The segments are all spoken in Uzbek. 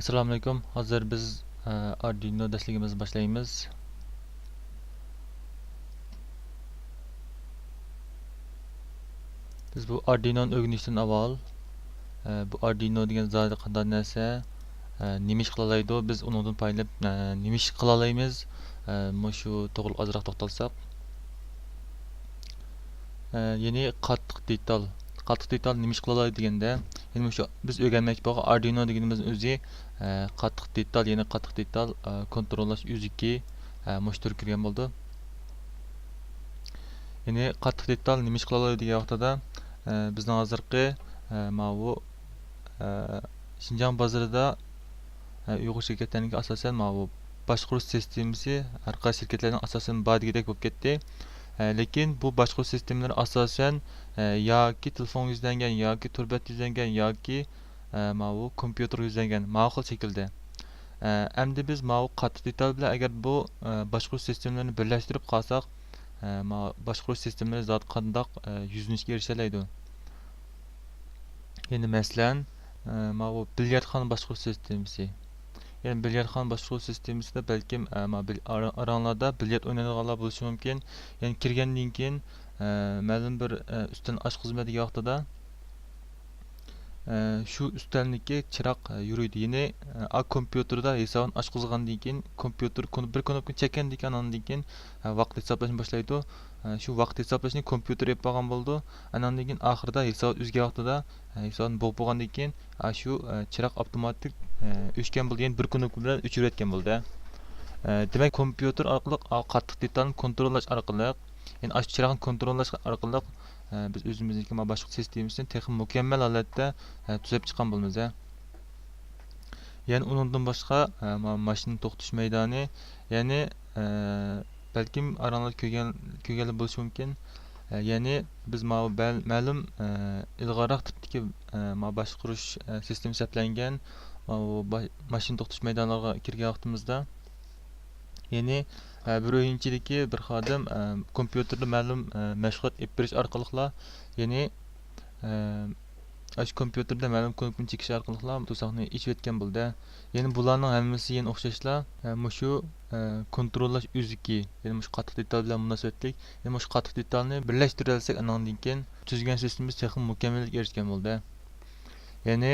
Assalomu alaykum. Hozir biz Arduino darsligimizni boshlaymiz. Biz bu Arduino'ni o'rganishdan avval bu Arduino degan zot qanday narsa, nima ish qila oladi, biz undan foydalanib nima ish qila olamiz, shu to'g'ri ozroq to'xtalsak. Ya'ni qattiq detal nima ish qila oladi deganda, ya'ni shu biz o'rganmoqchi bo'lgan Arduino deganimiz o'zi qattiq detal kontrollash uziki mushtur kirgan bo'ldi. Ya'ni qattiq detal nima ish qila oladi degan vaqtida bizning hozirgi bu Şinjan bozorida Uyg'ur şirketlerining asosan bu boshqaruv sistemasi har qaysi shirkatlarning asosan bor degandek bo'lib ketdi. Lekin bu boshqaruv sistemalari asosan yoki telefon yuzlangan, yoki turbat yuzlangan, yoki bu kompyuter yuzlangan ma'qul shaklda. Endi biz qattiq detal bilan agar bu boshqaruv sistemalarini birlashtirib qolsak, boshqaruv sistemlari zot qandoq yuzlanishga erisha oladi. Ya'ni masalan, bu bilyardxona boshqaruv sistemasi. Yani bilyardxona boshqaruv sistemasida balkim aranglarda bilyard o'ynaydiganlar bo'lishi mumkin. Yani kirgandan keyin ma'lum bir ustan osh xizmatiga vaqtida shu ustalniki chiroq yuriydi. Ya'ni kompyuterda hisobni ochqizgandan keyin kompyuter bir knopka chekkandan keyin andan keyin vaqt hisoblashni boshlaydi. Shu vaqt hisoblashni kompyuter yapib olgan bo'ldi. Andan keyin oxirida hisob o'zga vaqtida hisobni bo'lib bo'lgandan keyin shu chiroq avtomatik o'chgan bo'ldi. Yani bir knopka bilan o'chirayotgan bo'ldi. Demak kompyuter orqali qattiq detalni kontrollash orqali, yani ash chiroqni kontrollash orqali biz o'zimizniki boshqa sistemasini texnik mukammal holatda tuzab chiqqan bo'lamiz. Yani undan boshqa mashina to'xtash maydoni, ya'ni balkim aranglar ko'rganlar bo'lishi mumkin. Yani biz ma'lum ilg'orroq tipdagi boshqarish sistemasi hisoblangan mashina to'xtash maydonlariga kirgan vaqtimizda, ya'ni bir o'yinchidagi bir xodim kompyuterda ma'lum mashg'ulot olib berish orqali, ya'ni shu kompyuterda ma'lum knopkani chekish orqali to'soqni ichib o'tgan bo'ldi. Ya'ni bularning hammasi yana o'xshashlar shu kontrollash uziki, ya'ni shu qattiq detal bilan munosabatlik, ya'ni shu qattiq detalni birlashtirib olsak, andan keyin tuzgan sistemamiz texnik mukammallikka erishgan bo'ldi. Yani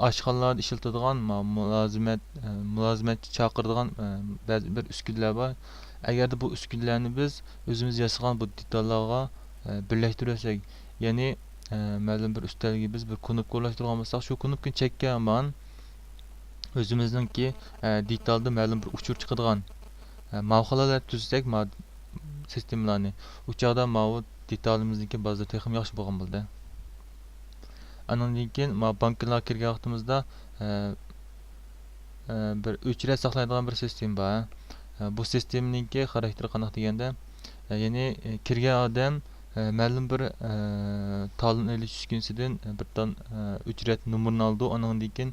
aşxonalarda ishlatadigan mulozimatchi chaqiradigan ba'zi bir uskunlar bor. Agarda bu uskunlarni biz o'zimiz yasagan bu detallarga birlashtirsak, ya'ni ma'lum bir ustalga biz bir knopka o'rnashtirgan bo'lsak, shu knopkani chekkan o'zimizningki detalda ma'lum bir uchur chiqadigan mavxalalar tuzsak, sistemalarni uchada detalimizniki ba'zi texnik yaxshi bo'lgan bo'ldi. Andan keyin bankalarga kirgan vaqtimizda bir o'chirib saqlaydigan bir sistem bor. Bu sisteminingki xarakteri qanaqa deganda, ya'ni kirgan odam ma'lum bir talon elish uskunasidan bir tan o'chirib nomerini oldi, andan keyin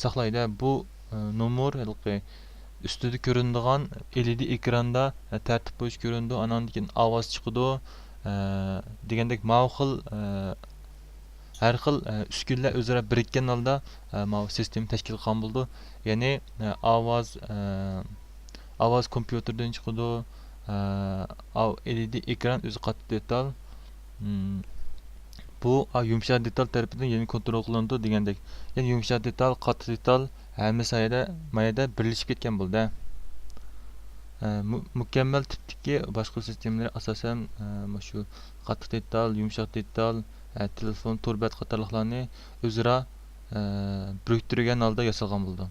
saqlaydi. Bu nomer ustida ko'rinadigan LED ekranda tartib bo'yicha ko'rindi, andan keyin ovoz chiqadi degandek ma'qul har xil uskunlar o'zaro birikkan holda sistema tashkil qilgan bo'ldi. Ya'ni ovoz kompyuterdan chiqadi, LED ekran o'zi qattiq detal, bu yumshoq detal tarafidan yana kontrol qilindi degandek. Ya'ni yumshoq detal, qattiq detal hammasi mayda birlashib ketgan bo'ldi. Mukammal tipdagi boshqa sistemalar asosan shu qattiq detal, yumshoq detal, telefon, turbat qatorliqlarni o'zaro biriktirgan holda yasalgan bo'ldi.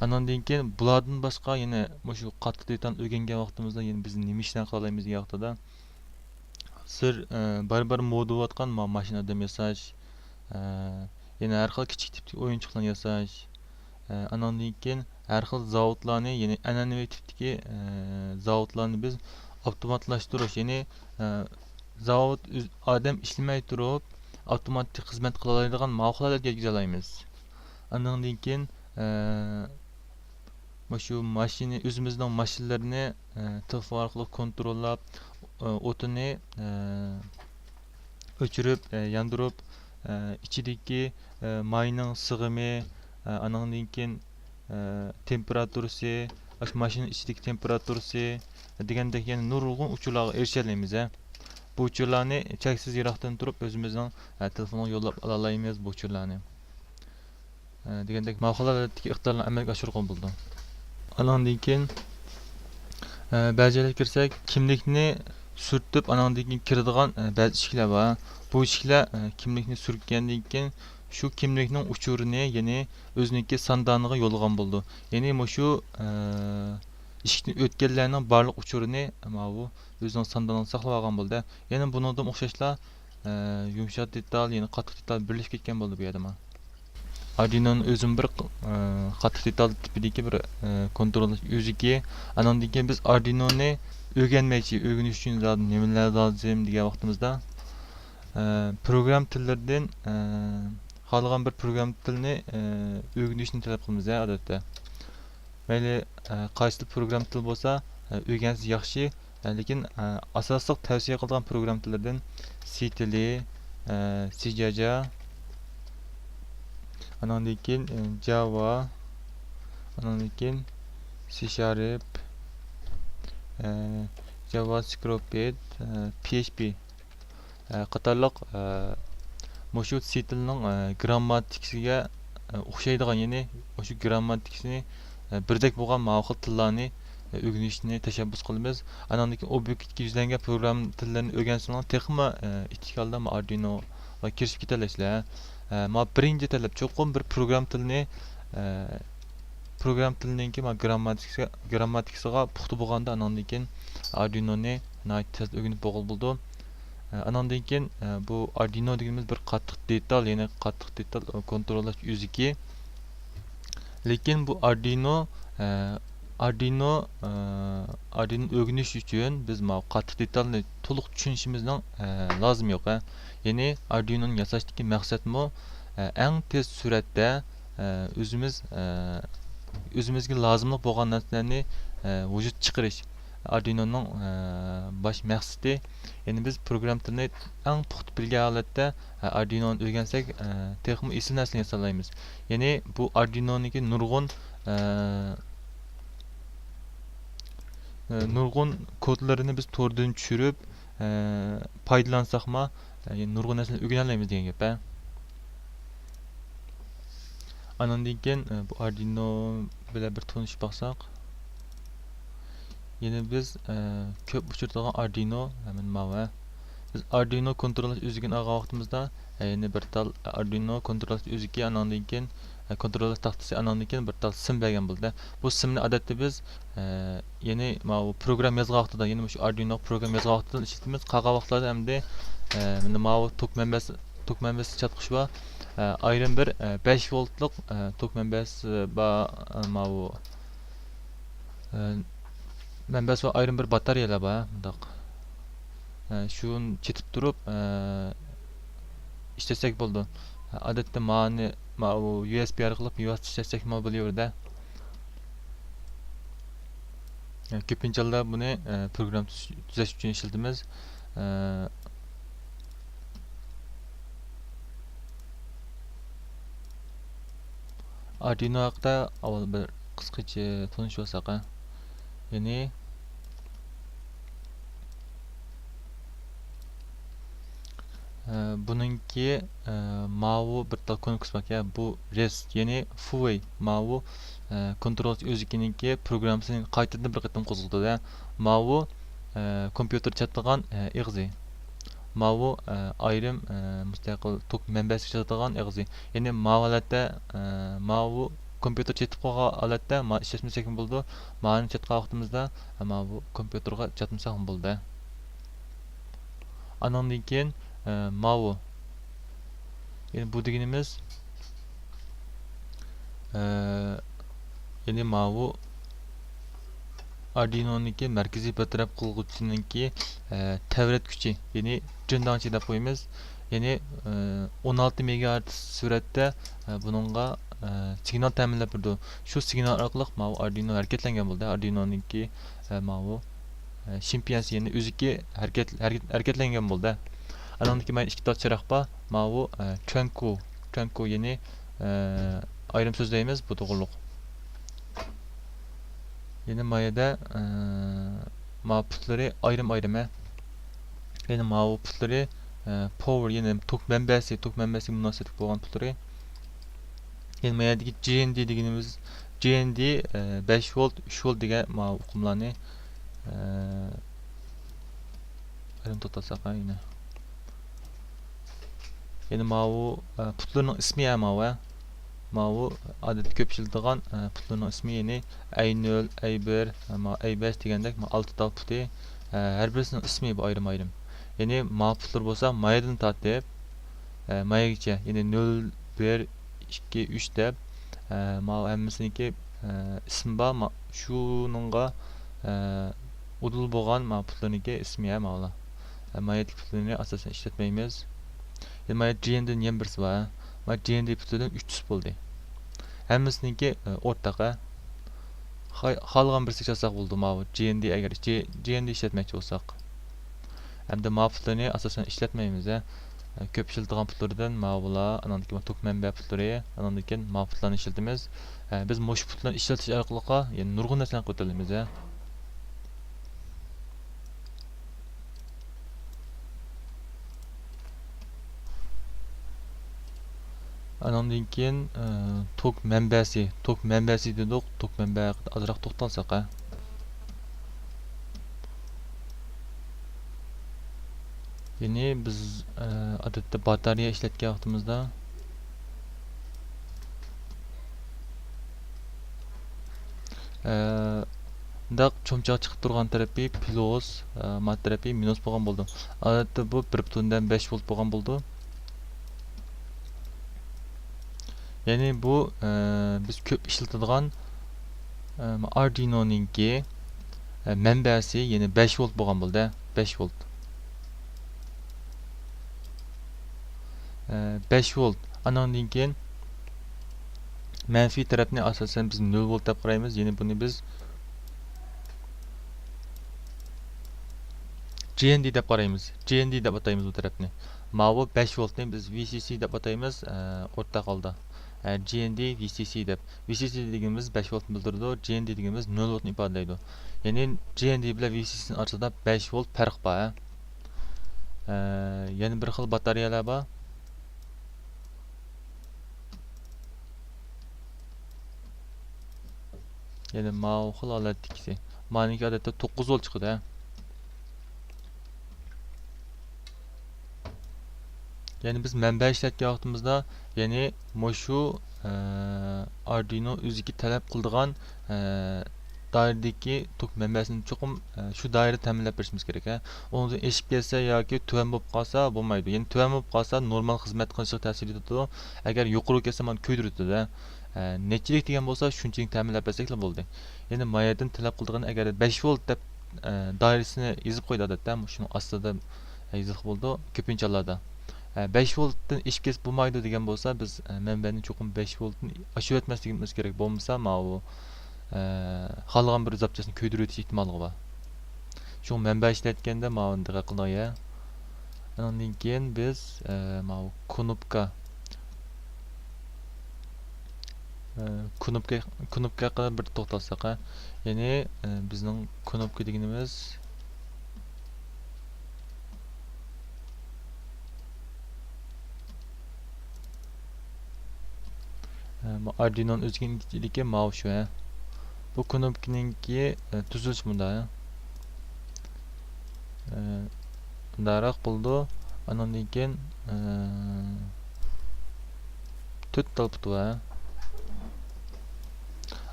Andan keyin bulardan boshqa yana shu qattiq detalni o'rgangan vaqtimizda yana biz nima ishdan qilamiz degan vaqtida sir baribir moda bo'layotgan mashinada yasash, yana har xil kichik tipdagi o'yinchoqlarni yasash, andan keyin har xil zavodlarni, ya'ni an'anaviy tipdagi zavodlarni biz avtomatlashtirish, ya'ni zavod odam ishlamay turib avtomatik xizmat qila oladigan ma'qulotlarga yetkiza olamiz. Andan keyin shu mashina o'zimizning mashinalarni telefon orqali kontrollab, o'tini o'chirib, yondirib, ichidagi mayning sig'imi, anandan keyin temperaturasi, mashina ichidagi temperaturasi degandek yana nurg'un uchurlarga erishalaymiz. Bu uchurlarni cheksiz yiroqdan turib o'zimizning telefonga yo'llab olaymiz bu uchurlarni. Degandek mavzulardagi ixtiyorlarni amalga oshirgan bo'ldi. Anandan keyin ba'zilarga kirsak, kimlikni surtib anandan keyin kiradigan ba'zi ishlar bor. Bu ishlar kimlikni surtgandan keyin shu kimlikning uchurini, ya'ni o'ziniki sandoniga yo'llagan bo'ldi. Ya'ni shu ishni o'tganlarning barliq uchurini bu o'zining sandoniga saqlab olgan bo'ldi. Yana buningdan o'xshashlar yumshoq detal, ya'ni qattiq detal birlashib ketgan bo'ldi bu yerda. Arduino'nun o'zim bir qattiq detal tipidagi bir kontrollash o'ziki. Anandan keyin biz Arduino'ni o'rganish uchun nimalar lozim degan vaqtimizda program tillaridan xohlagan bir program tilini o'rganishni talab qilamiz odatda. Mayli qaysi program til bo'lsa o'rgansa yaxshi, lekin asosliq tavsiya qilgan program tillaridan C tili, C Jaja, anandan keyin Java, anandan keyin C Sharp, JavaScript, PHP qatorliq shu C tilining grammatikasiga o'xshaydigan, ya'ni shu grammatikasini birdek bo'lgan ma'lum tillarni o'rganishni tashabbus qilamiz. Anandan keyin obyektga yuzlangan program tillarini o'rgansanglar, texma ichkialda Arduino'ga kirishib ketalasizlar. Birinchi talab cho'qim bir program tilini ki grammatikasiga puxta bo'lganda anandan keyin Arduino'ni tez o'rganib bo'ldi. Anandan keyin bu Arduino deganimiz bir qattiq detal, ya'ni qattiq detal kontrollash o'ziki. Lekin bu Arduino o'rganish uchun biz qattiq detalni to'liq tushunishimizning lozim yo'q. Ya'ni Arduino'ni yasashdagi maqsadmi eng tez suratda o'zimizga lozimli bo'lgan narsalarni vujud chiqarish. Arduino'ning bosh maqsadi, ya'ni biz program tilini eng puxta bilgan holatda Arduino'ni o'rgansak, texnik esil narsalarni yasalaymiz. Ya'ni bu Arduino'niki nurg'un kodlarini biz to'rdan tushirib foydalansaqmi, nurg'un narsalarni o'rgana olamiz degan gap. Anandan keyin bu Arduino bilan bir tanishib baxsaq, yine biz ko'p uchiradigan Arduino mana biz Arduino kontrollash o'ziga olgan vaqtimizda yine bir tal Arduino kontrollash o'ziga, anandan keyin kontrollash taxtasi, anandan keyin bir tal sim bergan bo'ldi. Bu simni odatda biz yine bu program yozgan vaqtida, yine shu Arduino program yozgan vaqtida ishlatamiz. Qolgan vaqtlarda hamda mana tok manbasi chatqish va ayrim bir 5 voltlik tok manbasi va manbasi va ayrim bir batareyalar bor. Bundaq shuni chetib turib ishlasak bo'ldi. Odatda USB orqali ishlasak bo'laverdi. Ko'pincha buni program tuzash uchun ishlatamiz. Arduino haqida avval bir qisqacha tanishib olsak, ya'ni buningki mavu bir tal konuks bak ya, bu REST, ya'ni full mavu kontrol o'zikiniki programmasini qaytadan bir qatam qo'zg'atadi. Mavu kompyuter chatlagan ig'zi. Mavu ayrim mustaqil tok manbasi chatlagan ig'zi. Ya'ni mavalatda mavu kompyuter chatib qolgan holatda ishlashmasak bo'ldi. Ma'ni chatgan vaqtimizda mavu kompyuterga chatmasak bo'ldi. Anandan keyin mavu, ya'ni bu deganimiz ya'ni mavu Arduino'niki markaziy bartaraf qilg'uchininki tavratguchi, ya'ni jindonchi deb qo'yamiz. Ya'ni 16 MHz suratda buningga signal ta'minlab turdi. Shu signal orqali Arduino harakatlangan bo'ldi. Arduino'niki mavu shimpiyasi, ya'ni o'ziki harakatlangan bo'ldi. Anandan keyin mana 2 ta chiroq bor. Mana bu tranku ya'ni ayrim so'z deymiz, bu to'g'riliq. Yine mayada putları ayrım yine mavi putları power yine tok menbesi münasebet olan putları yine mayadaki GND dediğimiz GND 5 volt 3 volt diye mavi okumlarını ayrım tutasak yine yine mavi putların ismi ya mavi adet köpçüldüğün putların ismi yeni A0, A1, A5 degендek 6 dal putu her birisinin ismi bu ayrım. Yani ma putlar bolsa mayadan tartib mayagicha yani 0, 1, 2, 3 deb ma hammasiniki ismi bor. Shuningga udul bo'lgan ma putlarniki ismi ham ma'lum. Mayat putlarni asosan ishlatmaymiz. Yani mayat GND'nin ham birisi bor. Mayat GND putlardan 300 bo'ldi. Hammasiniki o'rtaqa xalqan birisi çalsaq bo'ldi ma GND agar GND ishlatmoqchi bo'lsak. Hamda ma putlarni asosan ishlatmaymiz. Ko'p ishlatilgan putlardan ma'bular, andan keyin tok manba putlari, andan keyin ma putlarni ishlatamiz. Biz mo'sh putlarni ishlatish orqali yani nurg'un narsalarni ko'taramiz. Andan keyin tok manbasi dedik, tok manba haqida ozroq to'xtalsak. Yani biz adette batarya işletken vaqtimizda daq cho'mchoq chiqib turgan tarafi plus, mat tarafi minus bo'lgan bo'ldi. Odatda bu 1.5 volt bo'lgan bo'ldi. Yani bu biz ko'p ishlatadigan Arduino'ninki manbasi yani 5 volt bo'lgan bo'ldi. 5 volt. 5 volt. Andan keyin manfiy tarafni asosan biz 0 volt deb qaraymiz. Yani buni biz GND deb qaraymiz. GND deb ataymiz bu tarafni. Mavi 5 voltni biz VCC deb ataymiz o'rta holda. GND VCC deb. VCC deganimiz 5 volt bildiradi, GND deganimiz 0 voltni ifodalaydi. Yani GND bilan VCC'ning orasida 5 volt farq bor. Yani bir xil batareyalar bor. Yani mavi xil holatdagisi. Maniki odatda 9 volt chiqadi. Yani biz manba ishlatgan vaqtimizda, yani shu Arduino o'ziga talab qiladigan dairedagi tok manbasini cho'qim shu dairada ta'minlab berishimiz kerak. Undan eshib kelsa yoki tuvan bo'lib qolsa bo'lmaydi. Yani tuvan bo'lib qolsa normal xizmat qilishiga ta'sir etadi. Agar yuqori kelsa mana ko'ydiradi. Nechilik degan bo'lsa shunchalik ta'minlab bersak bo'ldi. Yani mayadan talab qiladigan agar 5 volt deb doirasini yozib qo'ydi odatda, shuni ostida yozib bo'ldi ko'pinchalarda. 5 voltdan ish kesib bo'lmaydi degan bo'lsa biz manbani cho'qim 5 voltni oshib o'tmasligimiz kerak. Bo'lmasa mana bu xohlagan bir zapchasini ko'ydirib o'tish ehtimoli bor. Shu manba ishlatganda mana buni diqqat qiling. Undan keyin biz mana bu knopka bir to'xtalsak, ya'ni bizning knopka deganimiz Arduino'nun o'zginchiligi mana shu. Bu knopkaninki tuzilish bunda. Bundaroq bo'ldi. Undan keyin 4 tal putu bor.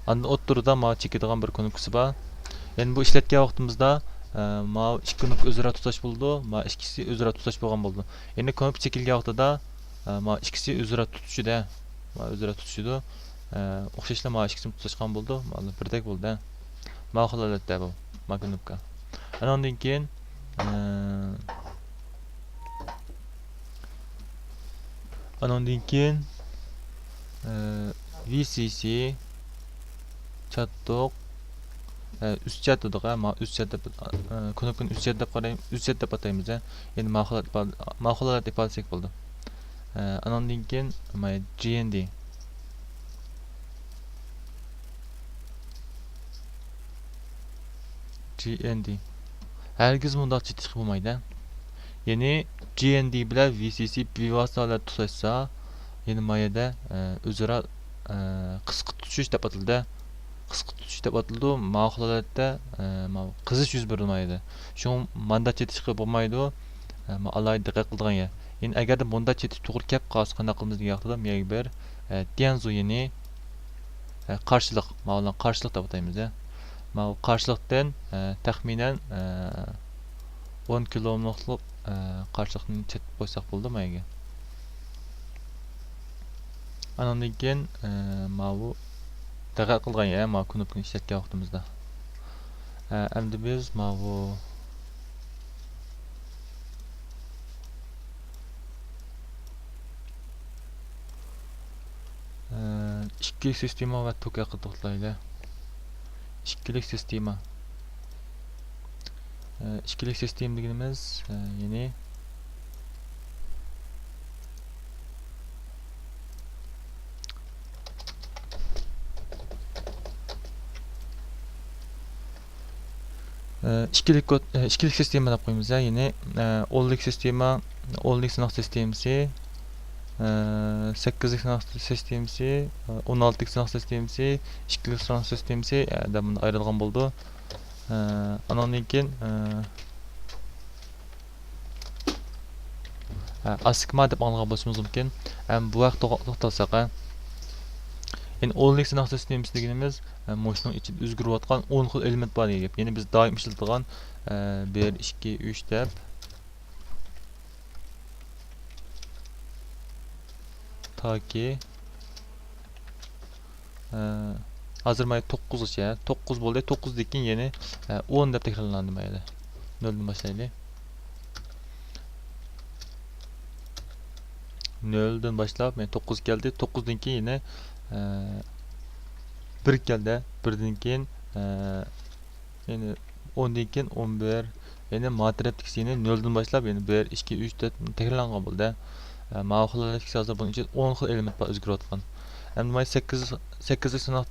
Anda o'ttirida mana chekadigan bir knopkasi bor. Yani bu ishlatgan vaqtimizda mana ikki knopka o'zaro tutash bo'ldi, mana ikkisi o'zaro tutash bo'lgan bo'ldi. Yani knopka chekilgan vaqtida mana ikkisi o'zaro tutishida, mana o'zaro tutishdi. O'xshashlar mana ikkisini tutashgan bo'ldi, mana birdek bo'ldi. Mana holatda bu knopka. Undan keyin VCC chattoq üst chat dedik, üst chat deb knopkani üst chat deb qaraymiz, üst chat deb ataymiz. Endi ma'qulat ifodasak bo'ldi. Andan keyin mana GND hergiz bundaq chetish bo'lmaydi. Ya'ni GND bilan VCC bevosita tutashsa, ya'ni mayada o'zaro qisqa tutishish deb ataldi. Qisqa tutish deb ataldi. Ma'qulatda qizish yuz bermaydi. Shu manda chetishga bo'lmaydi. Alayda diqqat qilgan. Ya'ni agarda bunda chetish to'g'ri kelib qolsa, qanday qilamiz degan vaqtda men bir tianzu ya'ni qarshilik, ma'lum qarshilik deb ataymiz. Bu qarshilikdan taxminan 10 kilometrlik qarshilikni chetib qo'ysak bo'ldi mayga. Andan keyin bu diqqat qilgan ya, knopkani ishlatgan vaqtimizda. Endi biz bu ikkilik sistema va to'gaqa to'xtaylik. İkilik sistema. İkilik sistema deganimiz ya'ni ikilik sistema deb qo'yamiz. Ya'ni 10lik sistema, 10lik sinov sistemasi, 8lik sinov sistemasi, 16lik sinov sistemasi, 2lik sinov sistemasi deb ayrılgan bo'ldi. Andan keyin asigma deb anlagan bo'lishimiz mumkin. Bu vaqt to'xtalsak, yani 10lik sinov sistemasi deganimiz mo'shning ichida o'zgarayotgan 10 xil element bor degan gap. Ya'ni biz doim ishlatadigan 1 2 3 deb toki hozir mana 9gacha 9 bo'ldi. 9dan keyin yana 10 deb takrorlandi mayli. 0 dan boshlaylik. 0 dan boshlab men 9 keldi. 9 dan keyin yana 1 keldi. 1 dan keyin yani 10 dan keyin 11 yani matriptikisi 0 dan boshlab yani 1 2 3 deb takrorlangan bo'ldi. Ma'qulatlikisi hozir bunun için 10 xil element bor o'zgarayotgan. Endi mana 8lik sinov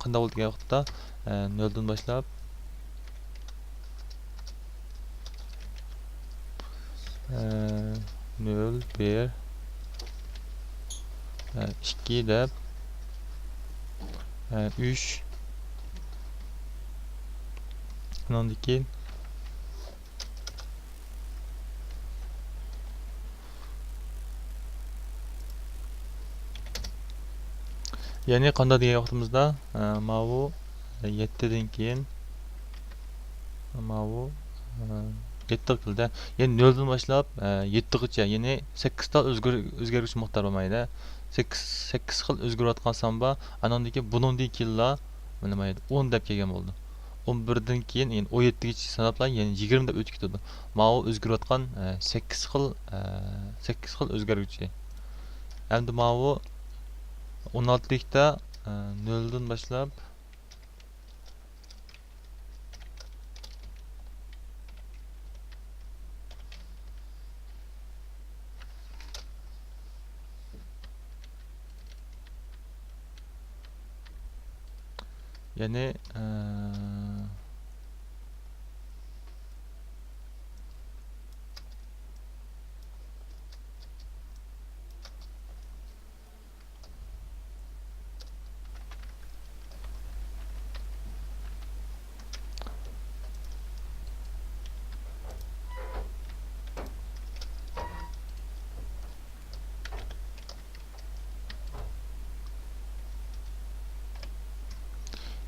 qanday bo'ldi degan vaqtda 0 dan boshlab 0 1 2 deb 3 ondan keyin yani qanday degan vaqtimizda bu 7 dan keyin bu 7 qildi. Yani 0 dan boshlab 7 gacha, yani 8 ta o'zgaruvchi miqdor bo'lmaydi. 8 xil o'zgarayotgan son bor. Andan keyin buningdan keyinla bilmaydi 10 deb kelgan bo'ldi. 11 dan keyin yani 17 gacha sanablar yani 20 deb o'tib ketdi. Bu o'zgarayotgan 8 xil o'zgaruvchi. Endi bu 16'likda 0 dan boshlab yani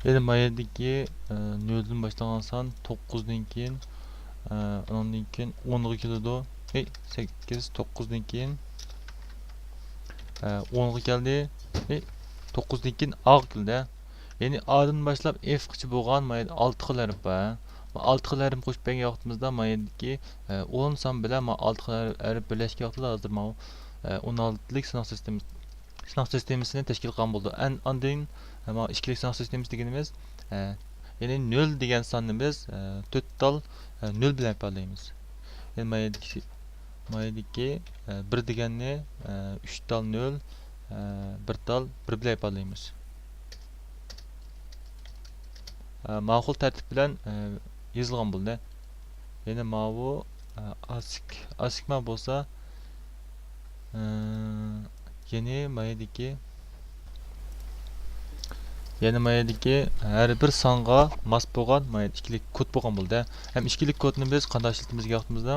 yani mayadagi 0 dan boshlagan son 9 dan keyin ondan keyin 10 ga keladi. 8 9 dan keyin 10 ga keldi. 9 dan keyin A keldi. Yani A'dan boshlab F gacha bo'lgan mayda 6 xil harf bor. 6 xil harf qo'shib bergan vaqtimizda mayadagi 10 son bilan 6 xil harf birlashgan vaqtida hozir 16lik sinov sistemasini tashkil qilgan bo'ldi. Andan ikkilik sinov sistemasi deganimiz Yani 0 degan sonni biz 4 tal 0 bilan ifodalaymiz. Yani mayadagi 1 deganni 3 tal 0, 1 tal 1 bilan ifodalaymiz. Ma'qul tartib bilan yozilgan bo'ldi. Yani mavu asikma bo'lsa yeni mayadagi har bir songa mos bo'lgan ikkilik kod bo'lgan bo'ldi. Ham ikkilik kodni biz qanday ishlatishimizga vaqtimizda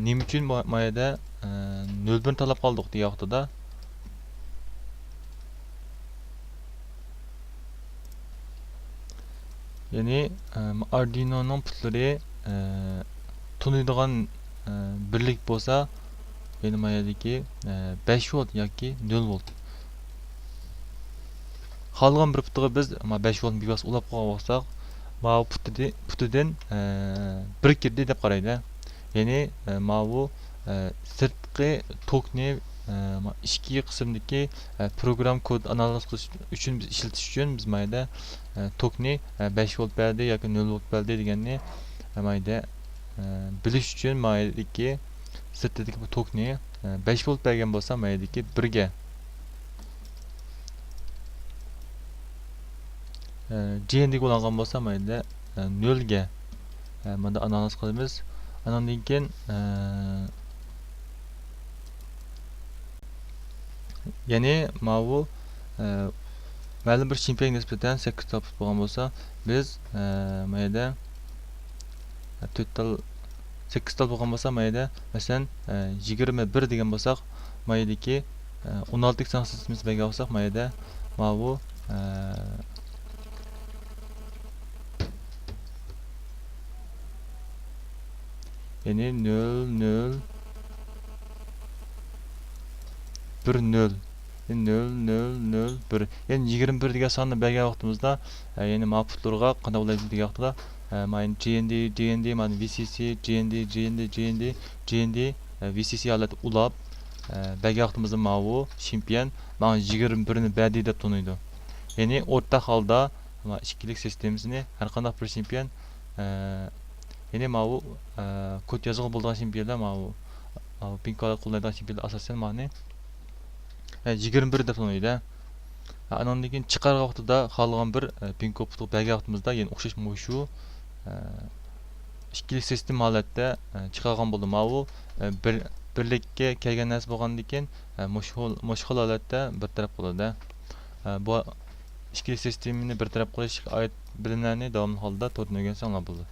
nima uchun mayada 0 talab qoldik degan vaqtida yani Arduino'ning putlari tunuydigan birlik bo'lsa yani mayadagi 5 volt yoki 0 volt. Xalqan bir putiga biz 5 volt bivas ulab qo'ygan bo'lsak, bu putidan 1 kirdi deb qaraydi. Ya'ni bu sirtqi tokni ikki qismdagi program kod analiz qilish uchun biz ishlatish uchun biz mayda tokni 5 volt berdi yoki 0 volt berdi deganni mayda bilish uchun maydagi sirtdagi bu tokni 5 volt bergan bo'lsa maydagi 1 ga GND qo'llangan bo'lsa mayda 0 ga mana analiz qilamiz. Andan keyin ya'ni bu ma'lum bir chempion nisbatan 8 tal bo'lgan bo'lsa biz mayda 4 tal 8 tal bo'lgan bo'lsa mayda masalan 21 degan bo'lsak maydagi 16 sanksiyamiz bergan bo'lsak mayda bu yani 0 0 1 0 0 0 0 1 yani 21 degan sonni bergan vaqtimizda yani ma'qullarga qanday bo'laydi degan vaqtda mana GND mana VCC GND VCC holat ulab bergan vaqtimizda bu chempion mana 21 ni berdi deb tunuydi. Yani o'rta holda ikkilik sistemasini har qanday bir chempion yani bu kod yozilgan bo'lgan chempionlar bu pinkolar qo'llaydigan chempionlar asosan mana 21 deb tunuydi. Andan keyin chiqargan vaqtida xohlagan bir pin kodni bergan vaqtimizda yana o'xshash shu ikkilik sistem holatda chiqargan bo'ldi. Bu birlikka kelgan narsa bo'lgandan keyin mushkul holatda bir taraf bo'ladi. Bu ikkilik sistemni bir taraf qilish oid bilimlarni davomli holda to'g'ri o'rgansanglar bo'ladi.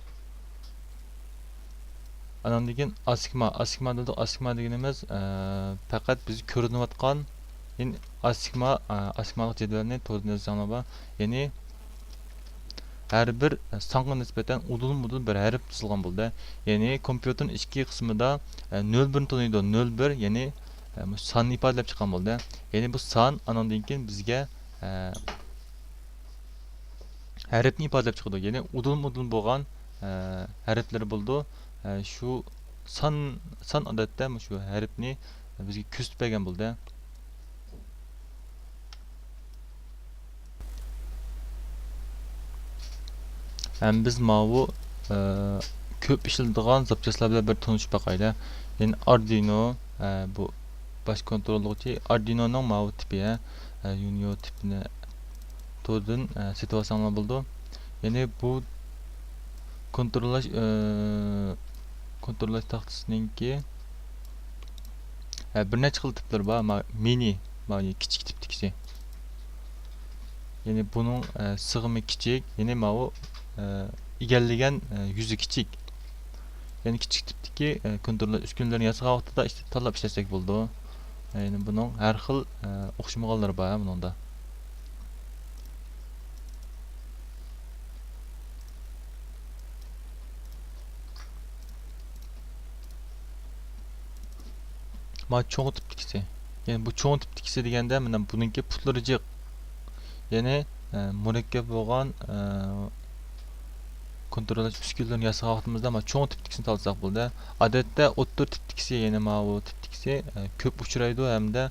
Andan keyin asigma deganimiz faqat biz ko'rinayotgan yani asigmalık cedvelini to'g'ri yozsanglar, ya'ni har bir songa nisbatan udul bir harf tuzilgan bo'ldi. Ya'ni kompyuterning ichki qismida 01 tunuydi. 01 ya'ni sonni ifodalab chiqqan bo'ldi. Ya'ni bu son andan keyin bizga harfni ifodalab chiqdi. Ya'ni udul bo'lgan harflar bo'ldi. Shu son odatda shu harfni bizga ko'rsatib bergan bo'ldi. Hem biz bu köp işlediğin zapçaslarla bir tanışıp bakayla. Yani Arduino bu baş kontrolü Arduino'nun bu tipi Unio tipine to'dun situasyonlar buldu. Yani bu kontrollash taxtasininki bir necha xil tiplar bor. Mini kichik tipdagisi. Yani bunun sig'imi kichik, yani bu egallagan yuzi kichik. Yani kichik tipdagi kontroller uskunalarni yasagan vaqtida işte tanlab ishlasak bo'ldi. Yani buning har xil o'xshamaganlari bor buningda. Ma cho'ng tipdagisi. Yani bu cho'ng tipdagisi deganda mana buningki putlari jiq. Yani murakkab bo'lgan kontrollash uskunalarini yasagan vaqtimizda mana cho'ng tipdagini tanlasak bo'ldi. Odatda o'ttir tipdagisi, ya'ni bu tipdagisi ko'p uchraydi hamda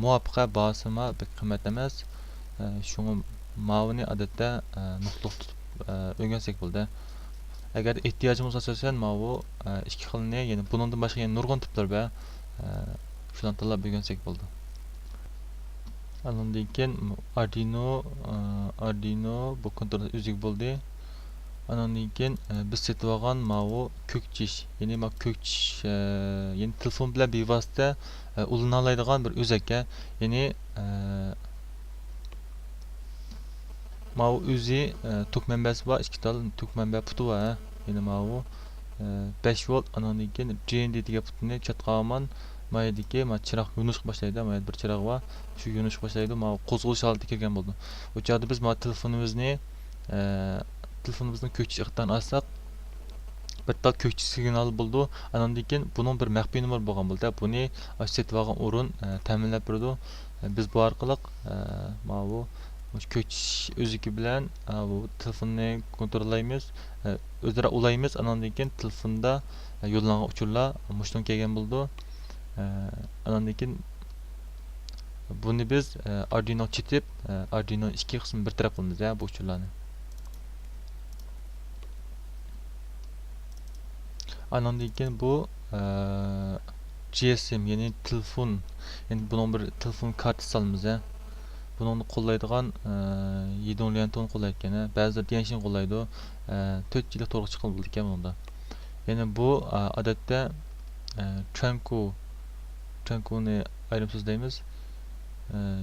muvaffaqiyat bahosima qimmat emas. Shuni mavni odatda nuqtaliq tutib o'rgansak bo'ldi. Agar ehtiyojimiz asosan bu ikki xilni, ya'ni bundan boshqa yana nurg'un tiplar bor. Shularni tanlab o'rgansak bo'ldi. Andan keyin Arduino bu kontrol o'zik bo'ldi. Andan keyin biz setib olgan bu ko'kchish, ya'ni ko'kchish, ya'ni telefon bilan bevosita ulana oladigan bir o'zakka, ya'ni o'zi tok manbasi bor, ikki tal tok manba puti bor. Ya'ni bu 5 volt, andan keyin JND degan putni chatqaman. Mayadagi chiroq yonishga boshlaydi. Mayada bir chiroq bor. Shu yonishga boshlaydi. Qo'zg'alish holatiga kirgan bo'ldi. O'chada biz telefonimizni ko'chish iqtidan olsak, bir tal ko'chish signal bo'ldi. Andan keyin buning bir maxfiy nomer bo'lgan bo'ldi. Buni setib olgan o'rin ta'minlab berdi. Biz bu orqali bu ko'chish o'ziki bilan bu telefonni kontrollaymiz, o'zaro ulaymiz. Andan keyin telefonda yo'llangan uchurlar mushdan kelgan bo'ldi. Andan keyin buni biz Arduino chitib, Arduino ikki qism bir taraf qilamiz bu uchurlarni. Andan keyin bu GSM, ya'ni telefon, ya'ni bunun bir telefon kartasi alamiz. Bunu qo'llaydigan 7 lentoni qo'llaydigan, ba'zilar DNS'ni qo'llaydi. 4 yillik to'g'ri chiqildi ekan bunda. Ya'ni bu odatda Trankuni ayrim so'zlaymiz.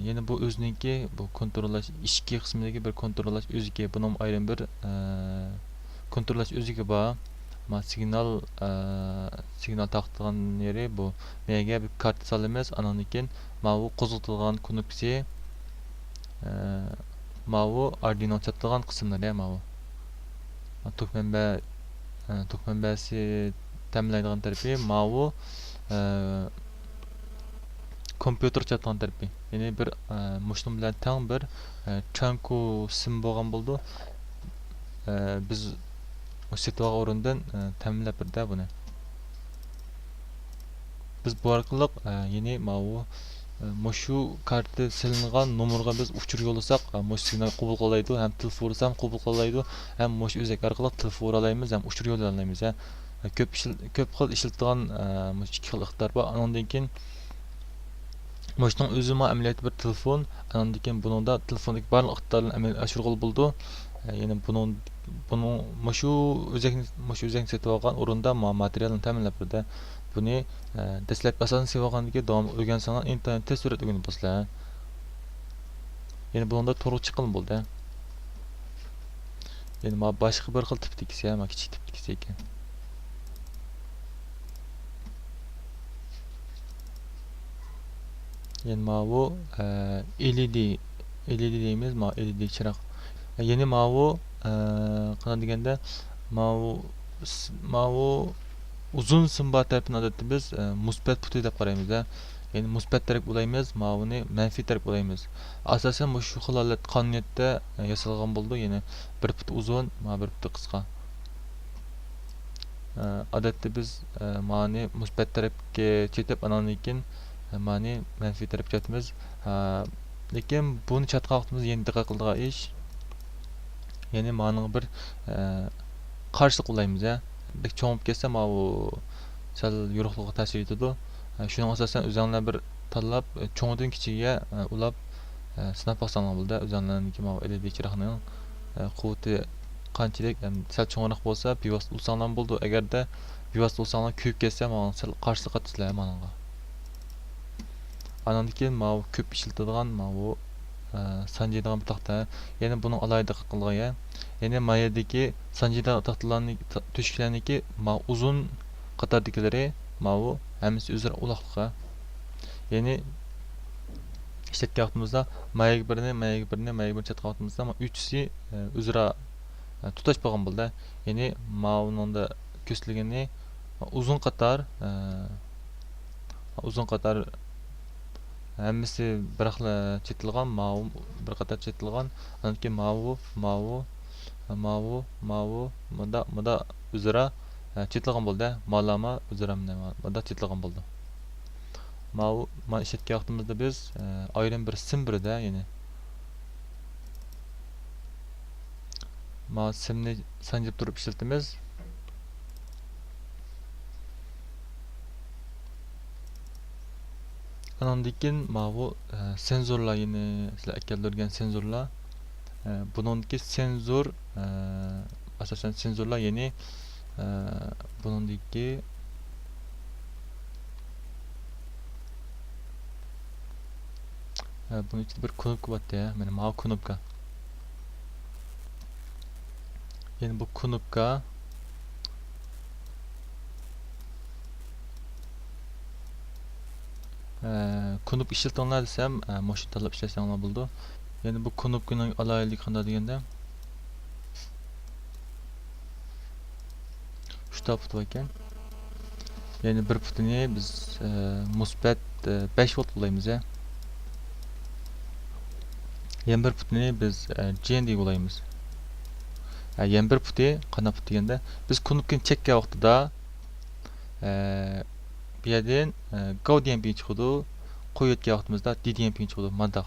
Ya'ni bu o'ziniki, bu kontrollash ikki qismidagi bir kontrollash o'ziga, buning ayrim bir kontrollash o'ziga bor. Signal taqtilgan yeri bu. Menga bir kart solamiz, andan keyin bu qo'zg'atilgan knopkasi, bu Arduino chatlagan qismlar bu. Tok manbasi ta'minlaydigan tarafi bu kompyuter chatlagan tarafi. Ya'ni bir mushtum bilan teng bir Tranku sim bo'lgan bo'ldi. Biz setib olgan o'rindan ta'minlab berdi buni. Biz bu orqali ya'ni shu karta silingan nomerga biz uchur yo'llasak, signal qabul qiladi, ham telefon ham qabul qiladi, ham o'zak orqali telefon olaymiz, ham uchur yo'llaymiz. Ko'p xil ishlatilgan ikki xil iqtidor bor. Andan keyin Moshning o'zi amaliyot bir telefon, andan keyin buningda telefondagi barliq iqtidorlarni amalga oshirg'ili bo'ldi. Ya'ni buni shu o'zakni setib olgan o'rinda materialni ta'minlab berdi. Buni dastlabki asosan sevib olgandan davom o'rgansanglar internet tez surat o'rganib bo'lsizlar. Ya'ni bunda to'g'ri chiqilib bo'ldi. Ya'ni boshqa bir xil tipdagisi, kichik tipdagisi ekan. Yani bu LED deymiz, LED chiroq. Yeni bu qana deganda bu uzun simba tarafini odatda biz musbat puti deb qaraymiz. Ya'ni musbat taraf ulaymiz, buni manfiy taraf ulaymiz. Asosan shu xil holat qonuniyatda yasalgan bo'ldi. Ya'ni bir put uzun, bir put qisqa. Odatda biz ma'ni musbat tarafga chetib, andan keyin ma'ni manfiy tarafga chatimiz. Lekin buni chatgan vaqtimiz yana diqqat qiladigan ish. Ya'ni ma'ning bir qarshilik ulaymiz. Bek cho'ngib ketsa bu sal yo'riqlikqa ta'sir etadi. Shuning asosan o'zinglar bir tanlab cho'ngdan kichigiga ulab sinab boqsanglar bo'ldi. O'zinglarniki LED chiroqning quvvati qanchalik sal cho'ngroq bo'lsa, bevosita ulsanglar bo'ldi. Agarda bevosita ulsanglar kuyib ketsa, sal qarshilik qilsizlar manga. Andan keyin ko'p ishlatiladigan bu sanjiydigan bir taxta. Ya'ni buni alayda qilgan. Ya'ni mayadagi sanjiydigan taxtalarning to'shiklarniki uzun qatordagilar bu hammasi o'zaro uloqliqqa. Ya'ni ishlatgan vaqtimizda mayaga birini chatgan vaqtimizda uchisi o'zaro tutash bo'lgan bo'ldi. Ya'ni buningda ko'rsatilgani uzun qator hammasi bir xil chetilgan, bir qator chetilgan. Andan keyin bunda o'zaro chetilgan bo'ldi. Malama o'zaro bunda chetilgan bo'ldi. Mana ishlatgan vaqtimizda biz ayrim bir sim birda, ya'ni Ma simni sanjib turib ishlatamiz. Andan keyin bu senzorlar yine sizlar aytganlargan senzorlar. Buningki senzor asosan senzorlar yeni buningki bunun ichida bir knopka bor ya. Mana bu knopka. Yani bu knopka knop ishlatinglar desam, mashina tanlab ishlasanglar bo'ldi. Yani bu knopkaning alaylik qanday deganda uchta put bor ekan. Yani bir putini biz musbat 5 volt qo'yamiz ya. Yana bir putini biz GND qo'yamiz. Yana bir puti qanday put deganda biz knopkani chekkan vaqtida bu yerdan Gaudian pin chiqadi. Qo'yayotgan vaqtimizda DDM pin chiqadi. Mandaq.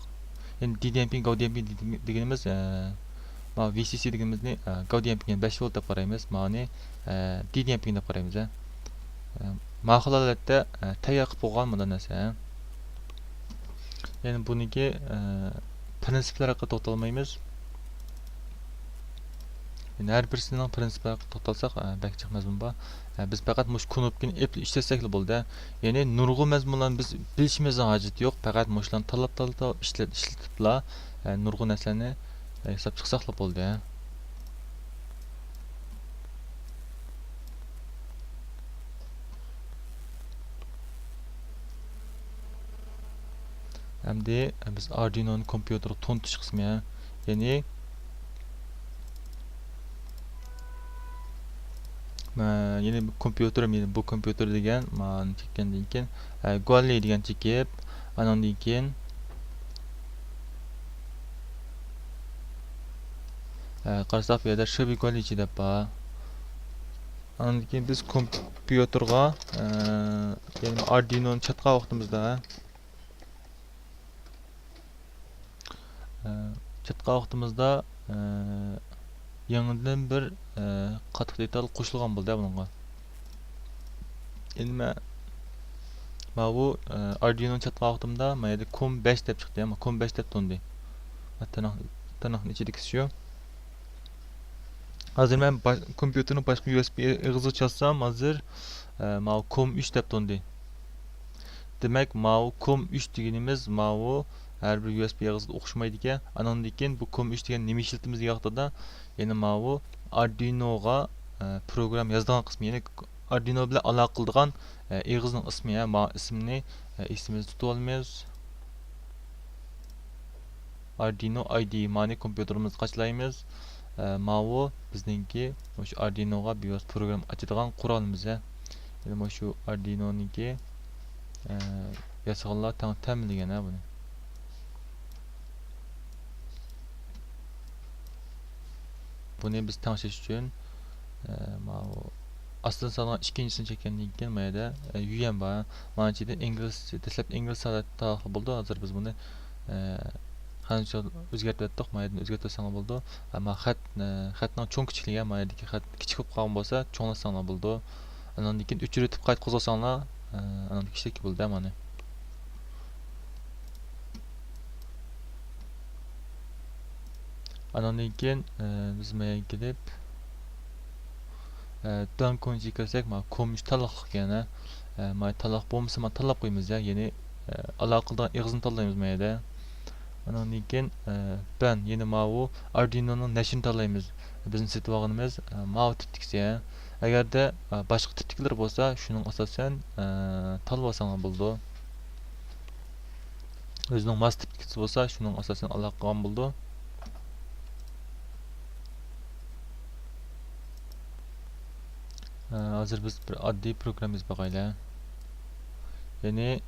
Yani DDM pin, Gaudian pin deganimiz VCC deganimizni Gaudian pin 5 volt deb qaraymiz. Ma'ni DDM pin deb qaraymiz. Ma'qul holatda tayyor qilib qo'ygan bunday narsa. Yani buniki prinsiplariga to'xtalmaymiz. Yani her birisinin prinsiplariga to'xtalsak bak chiqmazmun bor. Biz faqat mush knopkani ishlasak bo'ldi. Yani nurg'un mazmunlarni biz bilishimizning hojati yo'q. Faqat mushlarni tanlab ishlatibla nurg'un narsalarni hisob chiqsaq bo'ldi. Hamda biz Arduino'ni kompyuterga to'ntish qismi, ya'ni yine bu kompyuter bu kompyuter degan men chekkandan keyin Goali degan chekib, andan keyin qarasak bu yerda Shibi Goali deb bor. Andan keyin biz kompyuterga ya'ni Arduino'ni chatqa vaqtimizda yangidan bir qattiq detal qo'shilgan bo'ldi bunga. Endi men bu Arduino chatqa vaqtimda mayda COM 5 deb chiqdi, ama COM 5 deb to'ndi. Tanoqning ichidagi shu. Hozir men kompyuterning boshqa USB ig'izi chatsam, hozir COM 3 deb to'ndi. Demak, COM 3 deganimiz bu her bir USB ig'izga o'xshamaydi ekan. Andan keyin bu COM 3 degan nima ishlatimiz vaqtida, ya'ni bu Arduino'ga program yozgan qismi, ya'ni Arduino bilan aloqa qiladigan ig'izning ismi, ismini esimizda tutib olamiz. Arduino ID ma'ni kompyuterimizni qachlaymiz. Bu bizningki o'sha Arduino'ga BIOS program ochadigan qurolimiz. Ya'ni shu Arduino'niki yasaganlar ta'minlagan buni. Bunu biz tanışış üçün aslında sana ikincisini çekkendan keyin mayda UM var. Mana içinde ingliz deslep ingliz salatda buldu. Hazır biz bunu qancha o'zgartirib etdik, mayda o'zgartirsang bo'ldi. Ammo xatning cho'ng kichikligi maydagi xat kichik bo'lib qolgan bo'lsa, cho'nglasanglar bo'ldi. Undan keyin o'chirib qayta qo'zg'asanglar, ana kichik bo'ldi mana. Andan keyin biz maya kelib dan konji kirsak, ko'mish taloq yana may taloq bo'lmasa, tanlab qo'yamiz ya, ya'ni aloqadan ig'izni tanlaymiz mayda. Andan keyin ben yeni bu Arduino'ning nashini tanlaymiz. Bizning setib olganimiz bu tipdikisi. Agarda boshqa tipdiklar bo'lsa, shuning asosan tanlab olsanglar bo'ldi. O'zining mas tipdikisi bo'lsa, shuning asosan aloqa qilgan bo'ldi. Hazır biz bir adli programımız bakayla. Yani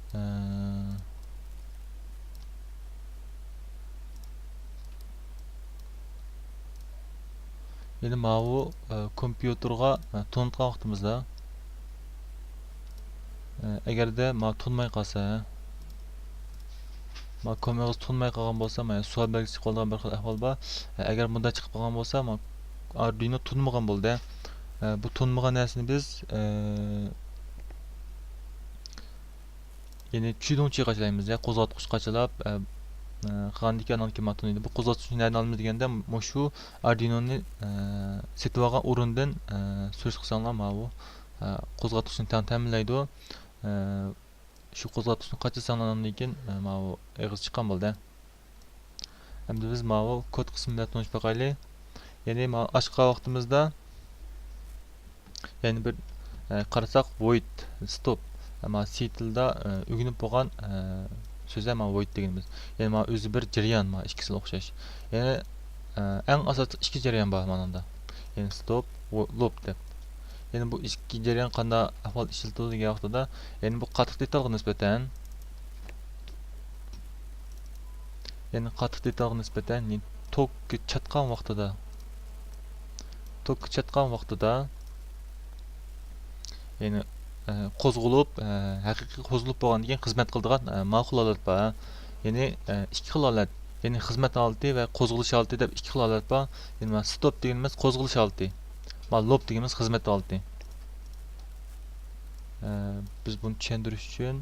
bu kompüterga to'nitgan vaqtimizda agarda to'nmay qolsa, kompüterimiz to'nmay qolgan bo'lsa, suv belgisi qolgan bir xil ahvol bor. Agar bunda chiqib qolgan bo'lsa, Arduino tunmagan bo'ldi. Bu tunmagan narsani biz ya'ni tushunuvchi qachlaymiz ya, qo'zg'atqich qachalab qanday kanalga matnaydi. Bu qo'zg'atqichni nerdan olamiz deganda, shu Arduinoni setib olgan o'rindan so'z qilsanglar, mana bu qo'zg'atqichni ta'minlaydi. Shu qo'zg'atqichni qachasanglardan keyin mana bu eg'iz chiqqan bo'ldi. Endi biz mana bu kod qismi bilan tanishib boqaylik. Ya'ni mana ochgan vaqtimizda ya'ni bir qarasak void stop mana C tilda o'rganib bo'lgan so'zlar mana void deganimiz. Ya'ni mana o'zi bir jarayon, mana ikkisiga o'xshash. Ya'ni eng asosiy ikki jarayon bor mana bunda. Ya'ni stop, loop deb. Ya'ni bu ikki jarayon qanday ahvol ishlatiladi degan vaqtida, ya'ni bu qattiq detalga nisbatan tok chatgan vaqtida ya'ni qo'zg'alib, haqiqiy qo'zg'alib bo'lgandan keyin xizmat qiladigan ma'qulolat bor. Ya'ni ikki xil holat, ya'ni xizmat holati va qo'zg'alish holati deb ikki xil holat bor. Ya'ni stop deganimiz qo'zg'alish holati, loop deganimiz xizmat holati. Biz buni tushuntirish uchun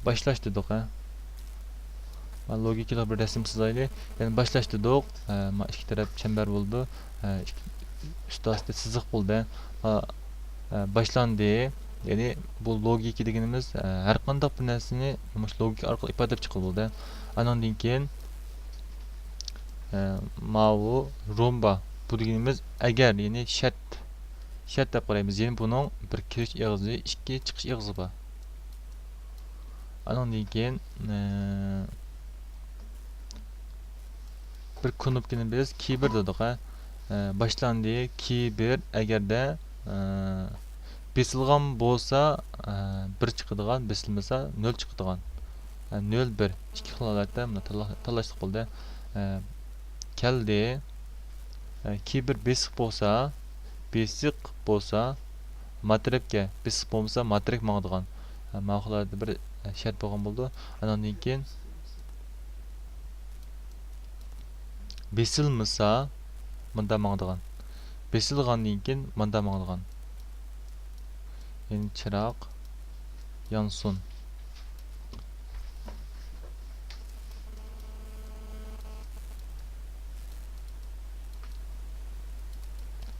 başlash dedik. Logikalar bir resim çizaylik. Yani başlaş dedik. İki taraf çember oldu. Üst üste sızık oldu. Başlandı. Yani bu logika deganimiz har qanday bir narsani logika orqali ifodalab chiqib bo'ldi. Andan keyin bu romba bu deganimiz agar, ya'ni shart deb qaraymiz. Ya'ni buning bir kirish eg'izi, ikki chiqish eg'izi bor. Andan keyin bir knopkani biz keyboard dedik. Başlandı keyboard agarda besilgan bo'lsa 1 chiqadigan, besilmasa 0 chiqadigan. 0 1 ikki xil holatda buni tanlashlik bo'ldi. Keldi keyboard besiq bo'lsa matrabga, besiq bo'lmasa matrab mangdigan. Ma'qulolarda bir shart bo'lgan bo'ldi. Andan keyin besilmasa mında mangdigan. Besilgandan keyin mında mangdigan. Yani çırak yansın.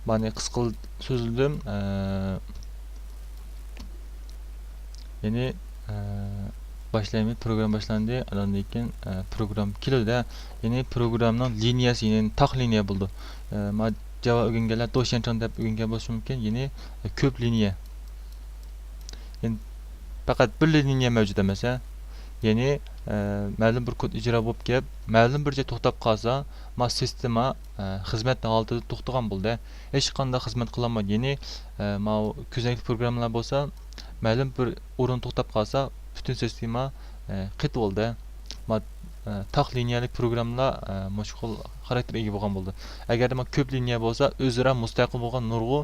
Bana kıskıl sözüldüm. Yani başlayayım. Program başlandı. Ondan keyin program keldi. Yani programның liniyasi, yani taq liniya buldu. Java o'rganganlar do'shanchon deb o'rgangan bo'lishi mumkin. Yani ko'p liniya. Yani faqat bir liniya mavjud emas. Yani ma'lum bir kod ijro bo'lib kelib, ma'lum bir joyda to'xtab qolsa, sistema xizmat holatida to'xtagan bo'ldi. Hech qanday xizmat qilolmaydi. Yani ko'zoynakli programmalar bo'lsa, ma'lum bir o'rin to'xtab qolsa, butun sistema qit bo'ldi. Taq liniyalik programlar mashg'ul xarakterga ega bo'lgan bo'ldi. Agarda ko'p liniya bo'lsa, o'zaro mustaqil bo'lgan nurg'u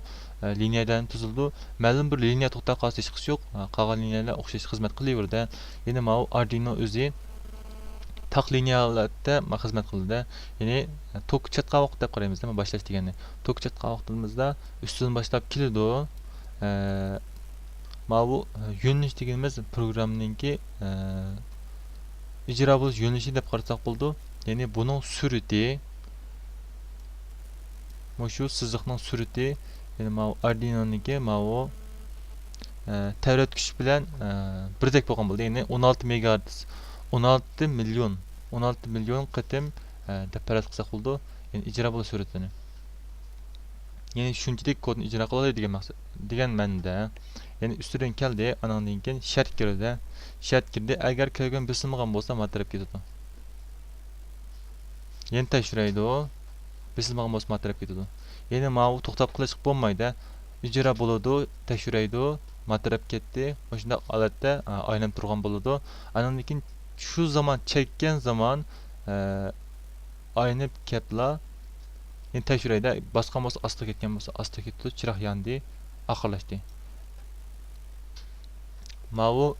liniyadan tuzildi. Ma'lum bir liniya to'xtab qolsa hech qish yo'q. Qolgan liniyalar o'xshash xizmat qilaverdi. Ya'ni Arduino o'zi taq liniyalarda xizmat qildi. Ya'ni tok chatqa vaqt deb qaraymiz, boshlash degani. Tok chatqa vaqtimizda ustidan boshlab keladi. Bu yo'nalish deganimiz programningki icra bo'lish yo'nalishi deb qarasak bo'ldi. Ya'ni buning surati, shu siziqning surati, ya'ni Arduinoniki tavratgich bilan birdek bo'lgan bo'ldi. Ya'ni 16 megahertz, 16 million qatim deb faraz qilsak bo'ldi. Ya'ni icra bo'lish suratini. Ya'ni shunchalik kodni ijro qiladi degan ma'noda. Yani üstüden keldi, anandan keyin shart kirdi. Agar kirgan besilmagan bo'lsa, matrab ketadi. Yana tekshiraydi, besilmagan bo'lsa matrab ketadi. Ya'ni bu to'xtab qilishib bo'lmaydi. Ijro bo'ladi, tekshiraydi, matrab ketdi. O'shunda holatda aylanib turgan bo'ladi. Anandan keyin shu zaman chekkan zaman aylanib ketla. Yani tekshiraydi, boshqa bo'lsa asta ketgan bo'lsa, asta ketdi, chiroq yandi, oxirlashdi. Mavu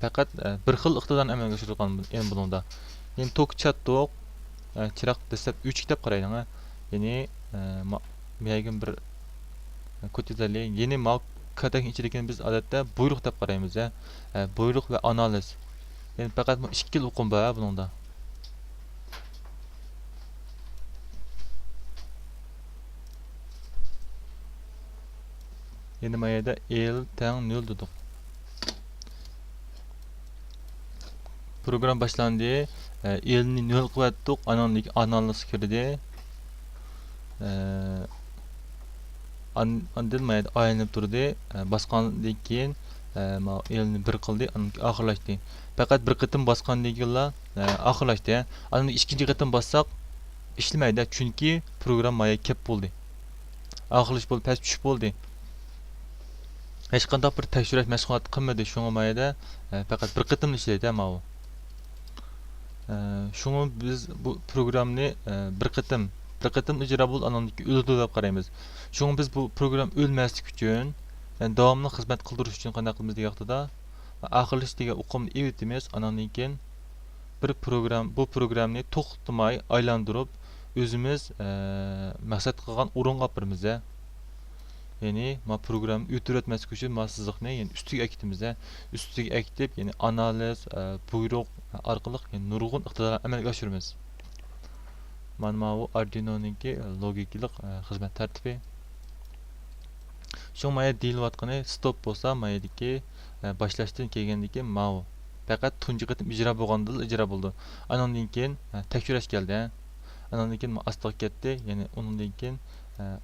faqat bir xil iqtidorni amalga oshirgan endi buningda. Endi tok chatdoq chiroq desab 3 deb qaraydi. Ya'ni meyagin bir ko'tizali yeni mal katak ichidagi biz odatda buyruq deb qaraymiz. Buyruq va analiz. Yani faqat 2 xil o'qim bor buningda. Endi mayada el teng 0 dedik. Program başlandı. Elni 0 qilyaptik. Analiz kirdi. Andın mayada aylanib turdi. Basqandan keyin elni 1 qildi, oxirlashdi. Faqat bir qitim basqandan keyin oxirlashdi. Ani ikkinchi qitim bassaq ishlamaydi, chunki program maya kep bo'ldi. Oxirlash bo'ldi, past tushib bo'ldi. Hech qanday bir tekshirish mashg'ulot qilmadi. Shunga mayada faqat bir qitim ishlaydi mana bu. Şunu biz bu programni bir qitim ijro bo'ldi, anandiki o'ldi deb qaraymiz. Şunu biz bu program o'lmaslik uchun, yani davomli xizmat qildirish uchun qanday qilamiz deganida, oxirlash degan o'qimni evitimiz, anandan keyin bu programni to'xtamay aylantirib o'zimiz maqsad qilgan o'ringa olib boramiz. Yani ma program o'tirotmaslik uchun ma siziqni yani ustiga ekitimiz. Ustiga ekitib, yani analiz, buyruq orqali yani nurg'un iqtidorlar amalga oshiramiz. Mana bu Arduino'ningki logikalik xizmat tartibi. Şu maya deyilayotgani stop bo'lsa, mayadagi boshlashdan kelgandiki mau. Faqat tunji qitim ijro bo'lganda ijro bo'ldi. Anondan keyin tekshirish keldi. Anondan keyin astiga ketdi, ya'ni undan keyin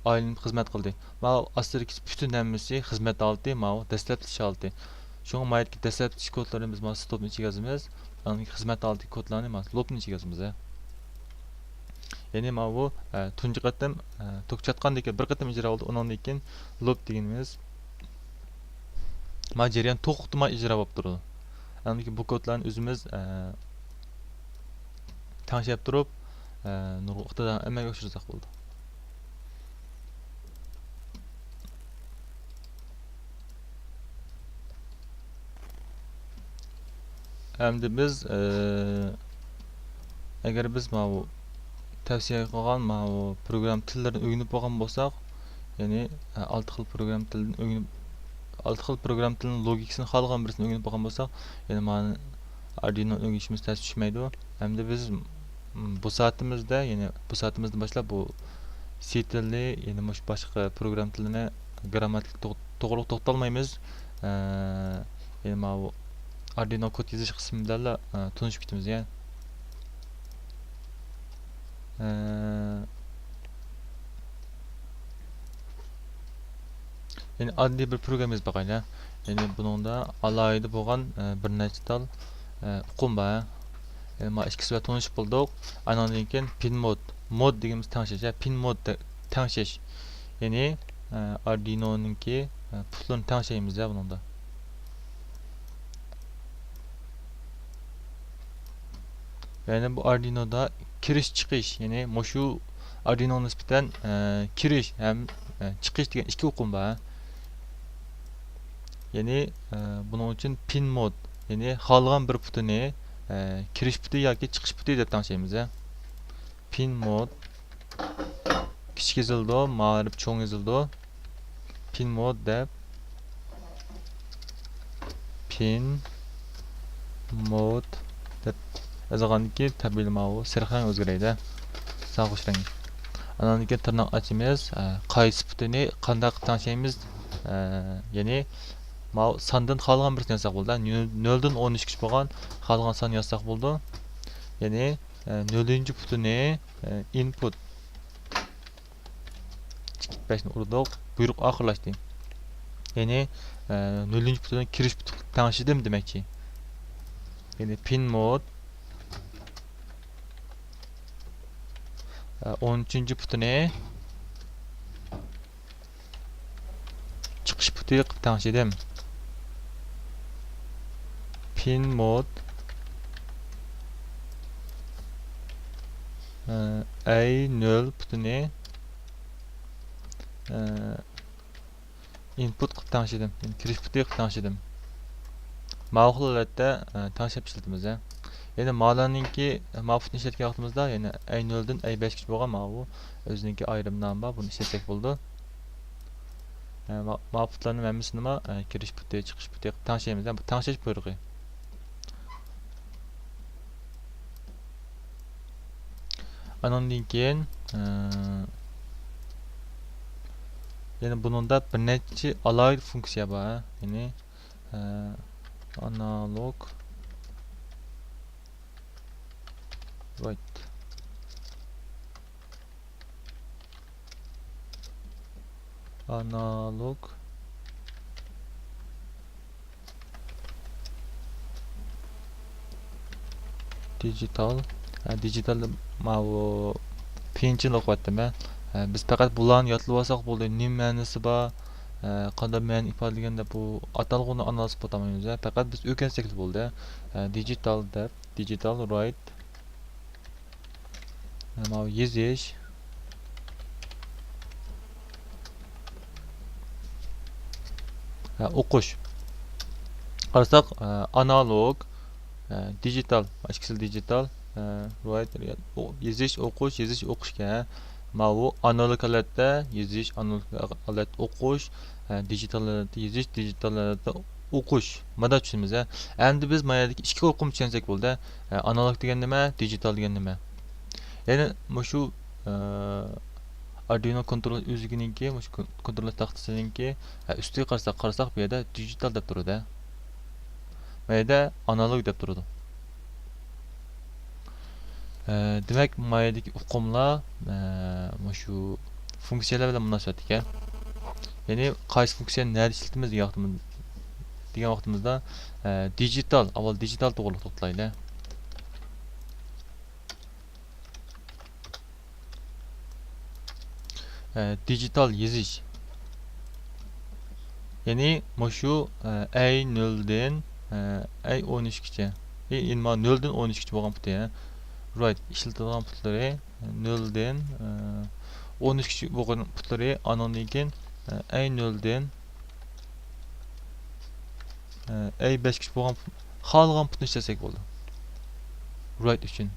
aylanib xizmat qildi. Mau astirki butun hammasi xizmat oldi, mau dastlabki oldi. Şuna mayadagi dastlabki kodlarimiz mana stopni ichiga yozamiz. Anondan xizmat oldi kodlarni mana lopni ichiga yozamiz. Yani ma bu tunji qatim to'kchatgandek bir qatim ijro bo'ldi. Undan keyin loop deganimiz ma jarayon to'xtamay ijro bo'lib turadi. Ya'ni bu kodlarni o'zimiz tanishib turib, nurg'un iqtidorni amalga oshirsak bo'ldi. Endi biz agar biz ma bu tavsiya qilgan ma bu program tillarini o'rganib bo'lgan bo'lsak, ya'ni 6 xil program tilini o'rganib 6 xil program tilining logikasini xalqan birisini o'rganib bo'lgan bo'lsak, ya'ni mana Arduino o'rganishimiz tez tushmaydi. Hamda biz bu soatimizda, ya'ni bu soatimizdan boshlab bu C tilini, ya'ni boshqa program tilini grammatik to'g'ri to'xtalmaymiz. Ya'ni mana bu Arduino kod yozish qismi bilan tanishib ketamiz, ya'ni yani adli bir programımız bakayla. Yani bununda alayda bo'lgan bir necha tal uqum bor. Ma ikkisi bilan tanishib bo'ldik. Andan keyin pin mod deganimiz tanishish, pin mod tanishish. Yani Arduino'ningki putlarni tanishaymiz bununda. Yani bu Arduino'da kirish chiqish, yani mushu Arduino nisbatan kirish ham chiqish degan ikki uqum bor. Yani bunun için pin mod, yani xalqan bir putini kirish puti yoki chiqish puti deb tanishamiz. Pin mod kichik yozildi, ma'rif cho'ng yozildi. Pin mod deb pin mod deb yozganki tabiiy ma'lum sirxang o'zgaradi. Saqosh rang. Andan keyin tirnoq ochamiz, qaysi putini qanday qilib tanishamiz? Yani sandan xalqan birisini yazsak bo'ldi. 0 dan 13 bo'lgan xalqan son yazsak bo'ldi. Ya'ni 0-putini input 5ni urdik, buyruq oxirlashdi. Ya'ni 0-putini kirish puti tanishidim demakchi. Ya'ni pin mod 13-putini chiqish puti qilib tanishidim. Pin mod A0 putini input qilib tanishidim. Yani kirish puti qilib tanishidim. Ma'lum holatda tanishib ishlatamiz. Ya'ni ma'lumotninki ma'lumotni ishlatgan vaqtimizda, ya'ni A0 dan A5gacha bo'lgan ma'lum o'zininki ayrim nomi bor. Buni ishlatsak bo'ldi. Ma'lumotlarning hammasini nima kirish puti, chiqish puti tanishamiz. Bu tanishish buyrug'i. Anondan keyin yani bununda bir necha alaylı funksiya bor. Yani analog write analog digital digital bu pinchini o'qiyaptim men. Biz faqat bularni yodlab olsak bo'ldi. Nima ma'nosi bor? Qanday ma'no ifodalaganda bu atalg'uni analiz qilamiz. Faqat biz o'rgansak bo'ldi. Digital deb digital write bu yozish o'qish. Qarasak analog digital, ikkisi digital write yozish, o'qishga bu analog holatda yozish, analog holat o'qish, digital holatda yozish, digital holatda o'qish. Mana tushunamiz. Endi biz mayadagi ikki o'qim tushunsak bo'ldi. Analog degan nima, digital degan nima? Ya'ni shu Arduino kontrol o'ziginingki, shu kontrol taxtasiningki ustiga qarasak bu yerda digital deb turadi. Bu yerda analog deb turadi. Demak, mayadagi uqumlar shu funksiyalar bilan munosabat ekan. Ya'ni qaysi funksiyani nerda ishlatamiz degan vaqtimizda digital, avval digital to'g'ri to'xtaylik. Digital yozish. Ya'ni shu A0 dan A13gacha. Ya'ni 0 dan 13gacha bo'lgan puti. Right, ishlatilgan putlari 0 dan 13gacha bo'lgan putlari anondan keyin A0 dan A5gacha bo'lgan xolgan putni ishlasak bo'ldi. Right uchun.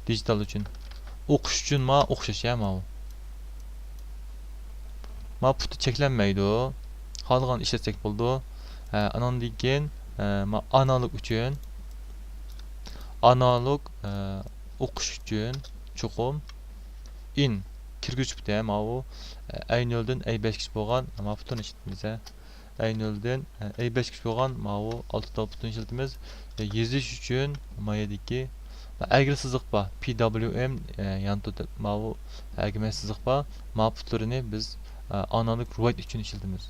Digital uchun. O'qish uchun o'xshash bu. Puti cheklanmaydi. Xolgan ishlatsak bo'ldi. Anondan keyin analog uchun analog o'qish uchun chuqum in kirgüch puti bu A0 dan A5gacha bo'lgan putni ishlatamiz. A0 dan A5gacha bo'lgan bu 6 ta putni ishlatamiz. Yozish uchun mayadagi agri siziq bor. PWM yanto bu agri siziq bor. Putlarini biz analog write uchun ishlatamiz.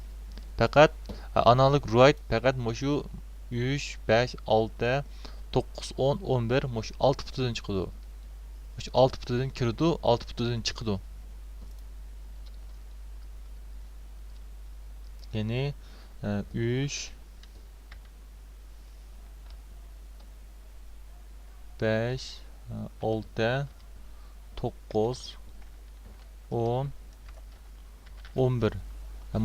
Faqat analog write faqat shu 3, 5, 6, 9, 10, 11 shu 6 putidan chiqadi. Shu 6 putidan kirdi, 6 putidan chiqdi. Ya'ni 3 5 6 9 10 11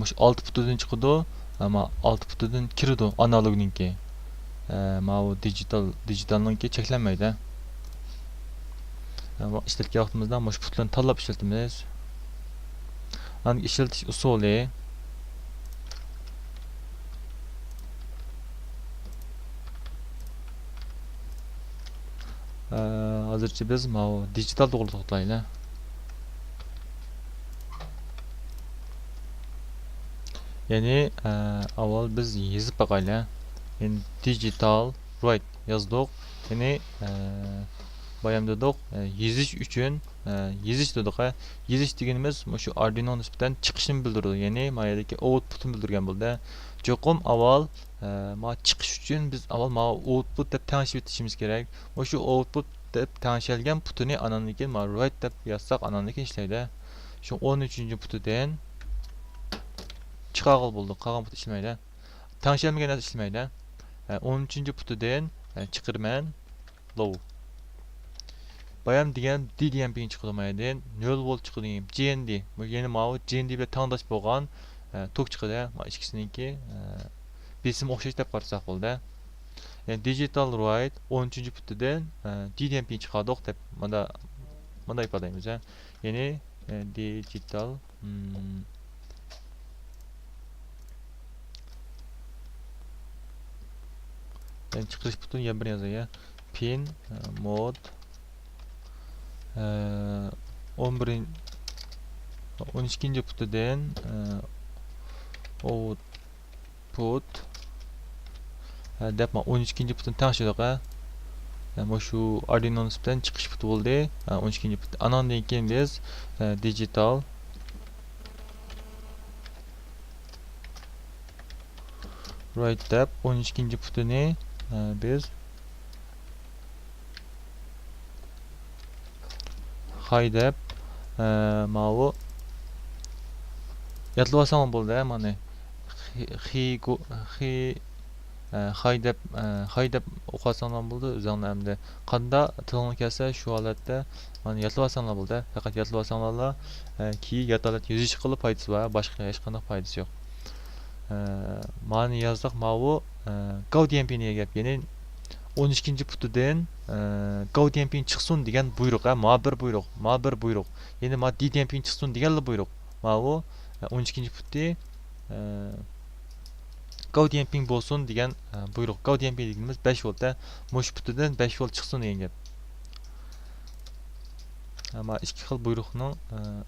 shu 6 putidan chiqdi, ama 6 putidan kirdi analogninki. Bu digitalninki cheklanmaydi. İşletgan vaqtimizda shu putlarni tanlab ishlatamiz. Ani ishlatish usuli hozircha biz digital to'g'ri to'xtaylik. Ya'ni avval biz yozib boqaylik. Yani digital write yazdık. Yani bayam dedik yozish uchun yozish dedik. Yozish deganimiz shu Arduino nisbatan chiqishni bildiradi. Ya'ni mayadagi outputni bildirgan bo'ldi. Cho'qim avval chiqish uchun biz avval output deb tanishib o'tishimiz kerak. Shu output deb tanishilgan putini anondan keyin write deb yozsak anondan keyin ishlaydi. Shu 13-putidan chiqarib bo'ldi. Qolgan put ishlamaydi. Tanishilmagan narsa ishlamaydi. 13-putidan chiqirman low. Bayam degan D degan pin chiqirmaydan 0 volt chiqdi. GND. Bu yeni GND bilan tangdosh bo'lgan tok chiqdi. Ikkisiniki besim o'xshash deb qarasak bo'ldi. Yani digital write 13 putidan DDMP chiqardik deb mana ifodalaymiz. Ya'ni digital yani chiqarish butun yana bir yozaga pin mod 12 putidan output deb 12 putini tashdiqa mana shu Arduino nisbatan chiqish puti bo'ldi 12 put. Anandan keyin biz digital write deb 12 putini biz high deb mana yodlab olsam bo'ldi mana high deb o'qasam bo'ldi o'zingni hamda qanda tilni kelsa shu holatda mana yodlab olsam bo'ldi. Faqat yodlab olsanglar keyin yodolib yozish qilib foydasi bor, boshqa hech qanday foydasi yo'q. Mana yozdik mana GoDMP niga gap, ya'ni 12 putidan GoDMP chiqsin degan buyruq, mana bir buyruq. Ya'ni mana DDMP chiqsin degan buyruq. Mana 12 puti GoDMP bo'lsin degan buyruq. GoDMP deganimiz 5 voltda, mush putidan 5 volt chiqsin degan gap. Mana ikki xil buyruqning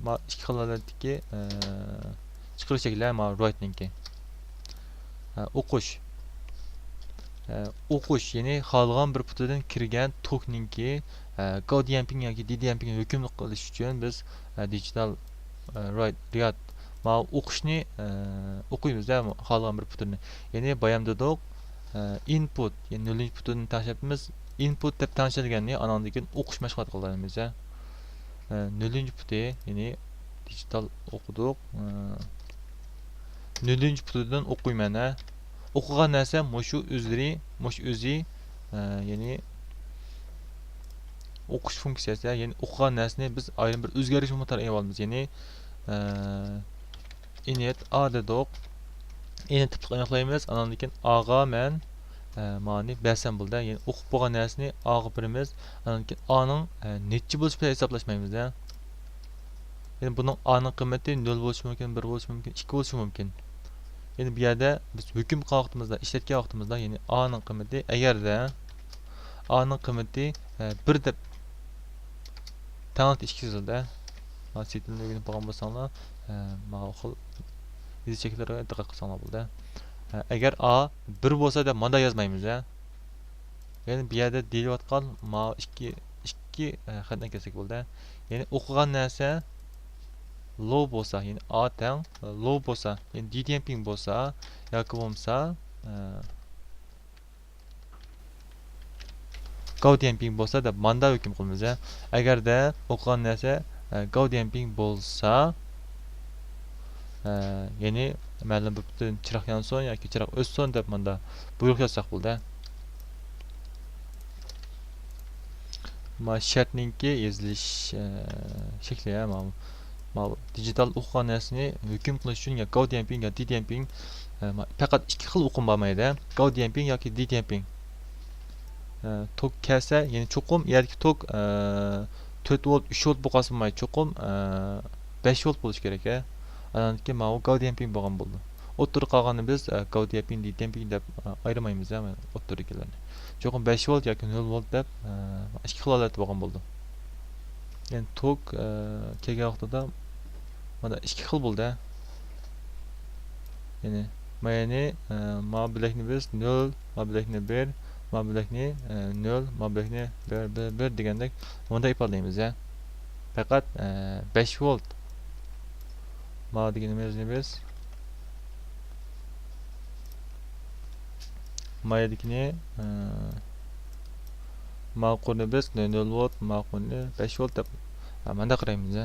mana ikki xil holatdagi chiqarish shakllari mana write-ningki. O'qish ya'ni xohlagan bir putidan kirgan tokningki GoDMP yoki DDMP ga hukm qilish uchun biz digital write mana o'qishni o'qiymiz xohlagan bir putini. Ya'ni bayam dedik input ya'ni 0 putini tashlaymiz. Input deb tanishilganni anandan keyin o'qish mashg'ulot qilamiz. 0 puti ya'ni digital o'qidik. 0 putidan o'qiyman. O'qigan narsa mushu o'zi ya'ni o'qish funksiyasi, ya'ni o'qigan narsani biz ayrim bir o'zgarish motor olamiz. Ya'ni init a dedik. Init tipli aniqlaymiz. Andan keyin a ga men ma'ni bersam bo'ldi. Ya'ni o'qib bo'lgan narsani a ga beramiz. Andan keyin a ning nechi bo'lishi bilan hisoblashmaymiz. Ya'ni buning a ning qiymati 0 bo'lishi mumkin, 1 bo'lishi mumkin, 2 bo'lishi mumkin. Ya'ni bu yerda biz hukm qilgan vaqtimizda, ishlatgan vaqtimizda, ya'ni a ning qiymati agarda a ning qiymati 1 deb tanit ishkizildi. Mana setilligini bo'lgan bo'lsanglar, mana xil yozishlarga diqqat qilsanglar bo'ldi. Agar a 1 bo'lsa deb mana yozmaymiz. Ya'ni bu yerda deyilayotgan mana ikki xatdan kelsak bo'ldi. Ya'ni o'qigan narsa low bo'lsa, ya'ni a teng low bo'lsa, ya'ni DDMP bo'lsa yoki bo'lmasa GoDMP bo'lsa deb manda hukm qilamiz. Agarda o'qigan narsa GoDMP bo'lsa ya'ni ma'lum bir butun chiroq yonsin yoki chiroq o'ssin deb manda buyruq yozsak bo'ldi. Ma shartningki yozilish shakli mana digital o'qigan narsani hukm qilish uchun ya GoDMP yoki DDMP faqat ikki xil o'qim bo'lmaydi. GoDMP yoki DDMP. Tok kelsa, ya'ni cho'qim yerki tok 4 volt, 3 volt bo'lmay cho'qim 5 volt bo'lish kerak. Andan keyin mana GoDMP bo'lgan bo'ldi. O'ttirib qolganni biz GoDMP, DDMP deb ayirmaymiz o'ttirikilarni. Cho'qim 5 volt yoki 0 volt deb ikki xil holat bo'lgan bo'ldi. Ya'ni tok kelgan vaqtida mana ikki xil bo'ldi. Ya'ni mana bilakni biz 0, mana bilakni 1, mana bilakni 0, mana bilakni 1 degandek bunda ifodalaymiz. Faqat 5 volt mana deganimizni biz mayadikni ma'qulni biz 0 volt, ma'qulni 5 volt deb mana qaraymiz.